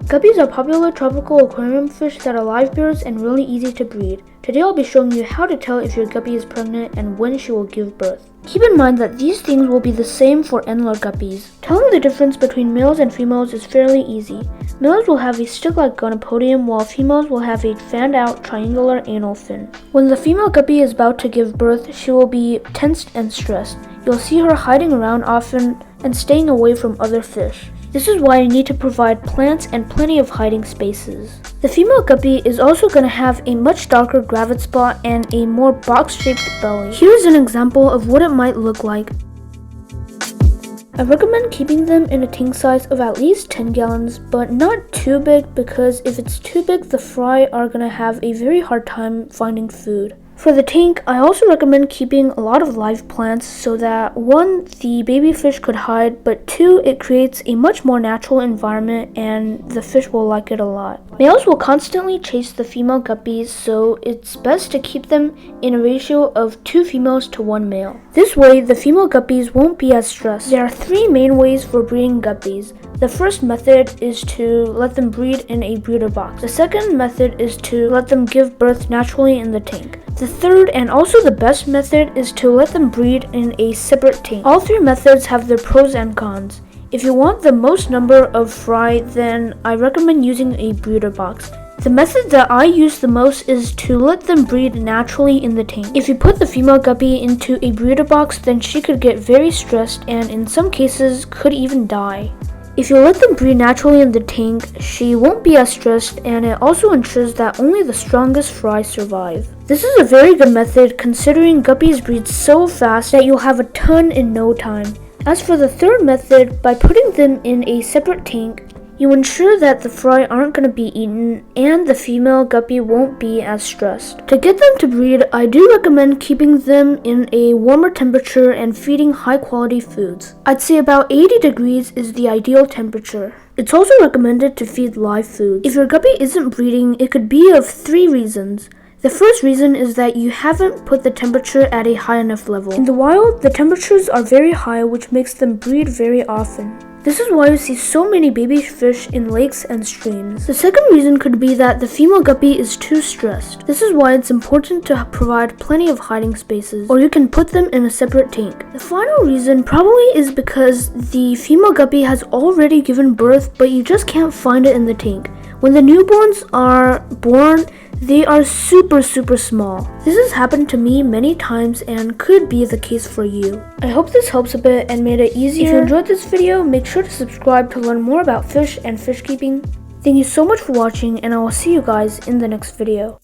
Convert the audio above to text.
Guppies are popular tropical aquarium fish that are live bearers and really easy to breed. Today I'll be showing you how to tell if your guppy is pregnant and when she will give birth. Keep in mind that these things will be the same for antler guppies. Telling the difference between males and females is fairly easy. Males will have a stick-like gonopodium while females will have a fanned-out triangular anal fin. When the female guppy is about to give birth, she will be tensed and stressed. You'll see her hiding around often and staying away from other fish. This is why you need to provide plants and plenty of hiding spaces. The female guppy is also going to have a much darker gravid spot and a more box-shaped belly. Here's an example of what it might look like. I recommend keeping them in a tank size of at least 10 gallons, but not too big because if it's too big, the fry are going to have a very hard time finding food. For the tank, I also recommend keeping a lot of live plants so that 1, the baby fish could hide, but 2, it creates a much more natural environment and the fish will like it a lot. Males will constantly chase the female guppies, so it's best to keep them in a ratio of 2 females to 1 male. This way, the female guppies won't be as stressed. There are 3 main ways for breeding guppies. The first method is to let them breed in a breeder box. The second method is to let them give birth naturally in the tank. The third and also the best method is to let them breed in a separate tank. All 3 methods have their pros and cons. If you want the most number of fry, then I recommend using a breeder box. The method that I use the most is to let them breed naturally in the tank. If you put the female guppy into a breeder box, then she could get very stressed and in some cases could even die. If you let them breed naturally in the tank, she won't be as stressed and it also ensures that only the strongest fry survive. This is a very good method considering guppies breed so fast that you'll have a ton in no time. As for the third method, by putting them in a separate tank, you ensure that the fry aren't going to be eaten and the female guppy won't be as stressed. To get them to breed, I do recommend keeping them in a warmer temperature and feeding high quality foods. I'd say about 80 degrees is the ideal temperature. It's also recommended to feed live food. If your guppy isn't breeding, it could be of 3 reasons. The first reason is that you haven't put the temperature at a high enough level. In the wild, the temperatures are very high, which makes them breed very often. This is why you see so many baby fish in lakes and streams. The second reason could be that the female guppy is too stressed. This is why it's important to provide plenty of hiding spaces, or you can put them in a separate tank. The final reason probably is because the female guppy has already given birth, but you just can't find it in the tank. When the newborns are born, they are super small. This has happened to me many times and could be the case for you. I hope this helps a bit and made it easier. If you enjoyed this video, make sure to subscribe to learn more about fish and fish keeping. Thank you so much for watching and I will see you guys in the next video.